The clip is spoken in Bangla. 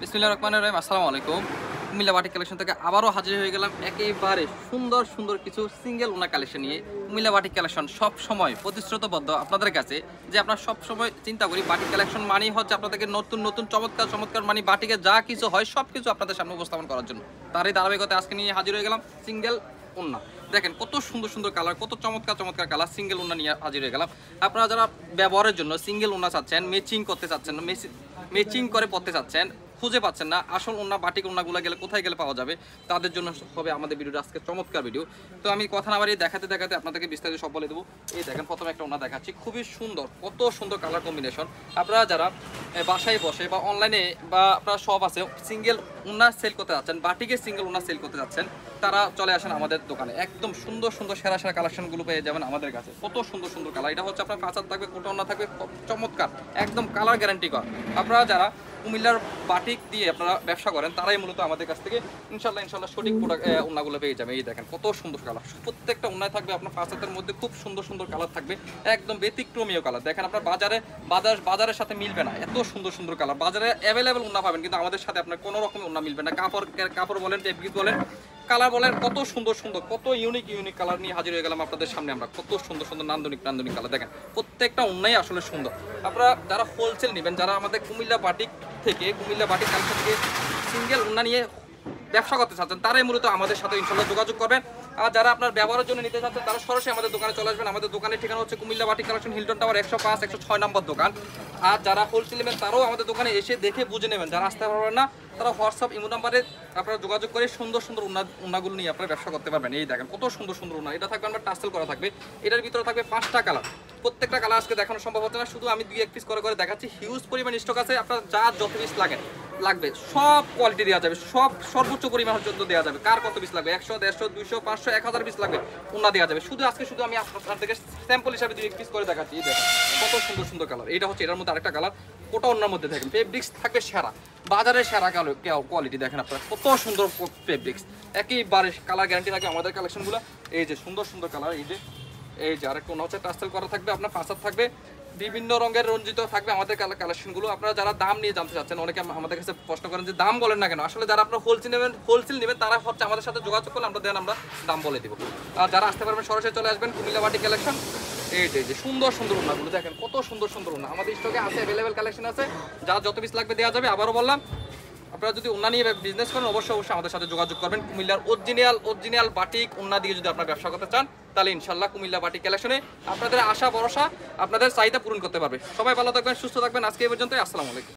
বিসমিল্লাহির রহমানির রহিম। আসসালামু আলাইকুম। কুমিল্লা বাটিক কালেকশন থেকে আবারও হাজির হয়ে গেলাম একেবারে সুন্দর সুন্দর কিছু সিঙ্গেল ওনা কালেকশন নিয়ে। কুমিল্লা বাটিক কালেকশন সব সময় প্রতিশ্রুতবদ্ধ আপনাদের কাছে যে আপনারা সব সময় চিন্তা করি বাটিক কালেকশন মানেই হচ্ছে আপনাদেরকে নতুন নতুন চমৎকার চমৎকার মানে বাটিকে যা কিছু হয় সব কিছু আপনাদের সামনে উপস্থাপন করার জন্য। তারই ধারাবাহিকতায় আজকে নিয়ে হাজির হয়ে গেলাম সিঙ্গেল ওন্না। দেখেন কত সুন্দর সুন্দর কালার, কত চমৎকার চমৎকার কালার, সিঙ্গেল ওন্না নিয়ে হাজির হয়ে গেলাম। আপনারা যারা ব্যবহারের জন্য সিঙ্গেল ওন্না চাচ্ছেন, ম্যাচিং করতে চাচ্ছেন, ম্যাচিং করে পড়তে চাচ্ছেন, খুঁজে পাচ্ছেন না আসল ওন্না বাটিক ওন্নাগুলো গেলে কোথায় গেলে পাওয়া যাবে, তাদের জন্য হবে আমাদের ভিডিওটা আজকে চমৎকার ভিডিও। তো আমি কথা না বাড়িয়ে দেখাতে দেখাতে আপনাদেরকে বিস্তারিত সব বলে দেবো। এই দেখেন প্রথমে একটা ওন্না দেখাচ্ছি, খুবই সুন্দর, কত সুন্দর কালার কম্বিনেশন। আপনারা যারা বাসায় বসে বা অনলাইনে বা আপনারা সব আছে সিঙ্গেল ওন্না সেল করতে যাচ্ছেন, বাটিকে সিঙ্গেল ওন্না সেল করতে যাচ্ছেন, তারা চলে আসেন আমাদের দোকানে। একদম সুন্দর সুন্দর সেরা সেরা কালেকশনগুলো পেয়ে যাবেন আমাদের কাছে। কত সুন্দর সুন্দর কালার, এটা হচ্ছে আপনার কাঁচা থাকবে, কোটা ওন্না থাকবে, চমৎকার একদম কালার গ্যারান্টি করা। আপনারা যারা কুমিল্লার বাটিক দিয়ে আপনারা ব্যবসা করেন তারাই মূলত আমাদের কাছ থেকে ইনশাল্লাহ সঠিক প্রোডাক্ট ওন্নাগুলো পেয়ে যাবে। এই দেখেন কত সুন্দর কালার, প্রত্যেকটা ওন্নায় থাকবে আপনার পাঁচাতের মধ্যে খুব সুন্দর সুন্দর কালার থাকবে, একদম ব্যতিক্রমীয় কালার। দেখেন আপনার বাজারের সাথে মিলবে না, এত সুন্দর সুন্দর কালার। বাজারে অ্যাভেলেবেল ওন্না পাবেন কিন্তু আমাদের সাথে আপনার কোনো রকমের ওন্না মিলবে না। কাপড় বলেন, টেপগিট বলেন, কালার বলেন, কত সুন্দর সুন্দর, কত ইউনিক কালার নিয়ে হাজির হয়ে গেলাম আপনাদের সামনে আমরা। কত সুন্দর সুন্দর নান্দনিক কালার, দেখেন প্রত্যেকটা ওন্নাই আসলে সুন্দর। আপনারা যারা হোলসেল নেবেন, যারা আমাদের কুমিল্লা বাটিক কালেকশন থেকে সিঙ্গেল ওন্না নিয়ে ব্যবসা করতে চাচ্ছেন, তারাই মূলত আমাদের সাথে ইনশাল্লাহ যোগাযোগ করবেন। আর যারা আপনার ব্যবহারের জন্য নিতে চাচ্ছেন তারা সরাসরি আমাদের দোকানে চলে আসবেন। আমাদের দোকানের ঠিকানা হচ্ছে Comilla batik collection, Hilton tower 105 106 নম্বর দোকান। আর যারা হোলসেল নেবেন তারাও আমাদের দোকানে এসে দেখে বুঝে নেবেন। যারা আসতে পারবেন না তারা হোয়াটসঅ্যাপ ইমো নাম্বারে আপনারা যোগাযোগ করে সুন্দর সুন্দর ওন্নাগুলো নিয়ে আপনারা ব্যবসা করতে পারবেন। এই দেখেন কত সুন্দর সুন্দর ওন্না, এটা থাকবে আমরা টাসেল করা থাকবে, এটার ভিতরে থাকবে 5টা কালার। প্রত্যেকটা কালার আজকে দেখানো সম্ভব হচ্ছে না, শুধু আমি 2-1 পিস করে দেখাচ্ছি। হিউজ পরিমাণ স্টক আছে, আপনার যা যত পিস লাগবে সব কোয়ালিটি দেওয়া যাবে, সব সর্বোচ্চ পরিমাণ পর্যন্ত দেওয়া যাবে। কার কত পিস লাগবে, 100 150 200 500 1000 পিস লাগবে ওন্না দেওয়া যাবে। শুধু আমি আপনাদেরকে স্যাম্পল হিসাবে 2-1 পিস করে দেখাচ্ছি। এই দেখেন কত সুন্দর সুন্দর কালার, এটা হচ্ছে এটার মধ্যে আরেকটা কালার, কোটা ওন্নার মধ্যে দেখেন ফেব্রিক্স থাকবে সেরা, বাজারের সেরা কোয়ালিটি। দেখেন আপনারা কত সুন্দর ফেব্রিক্স, একেবারে কালার গ্যারান্টি থাকবে আমাদের কালেকশনগুলো। এই যে সুন্দর সুন্দর কালার, এই যে আরেকটা ওন্না হচ্ছে টাসেল করা থাকবে, আপনার পাঁচাত থাকবে, বিভিন্ন রঙের রঞ্জিত থাকবে আমাদের কালেকশনগুলো। আপনারা যারা দাম নিয়ে জানতে চাচ্ছেন, অনেকে আমাদের কাছে প্রশ্ন করেন যে দাম বলেন না কেন। আসলে যারা আপনারা হোলসেল নেবেন তারা হচ্ছে আমাদের সাথে যোগাযোগ করলে আমরা দাম বলে দিব। আর যারা আসতে পারবেন সরাসরি চলে আসবেন কুমিল্লা বাটিক কালেকশন। এই যে সুন্দর সুন্দর ওন্নাগুলো দেখেন কত সুন্দর সুন্দর ওন্না আমাদের স্টকে আছে, অ্যাভেলেবেল কালেকশন আছে, যা যত পিস লাগবে দেওয়া যাবে। আবারও বললাম, আপনারা যদি ওন্না নিয়ে বিজনেস করেন অবশ্যই আমাদের সাথে যোগাযোগ করবেন। কুমিল্লার অরিজিনাল বাটিক ওন্না দিয়ে যদি আপনারা ব্যবসা করতে চান তাহলে ইনশাল্লাহ কুমিল্লা বাটিক কালেকশনে আপনাদের আশা ভরসা, আপনাদের চাহিদা পূরণ করতে পারবে। সবাই ভালো থাকবেন, সুস্থ থাকবেন। আজকে এই পর্যন্তই, আসসালামু আলাইকুম।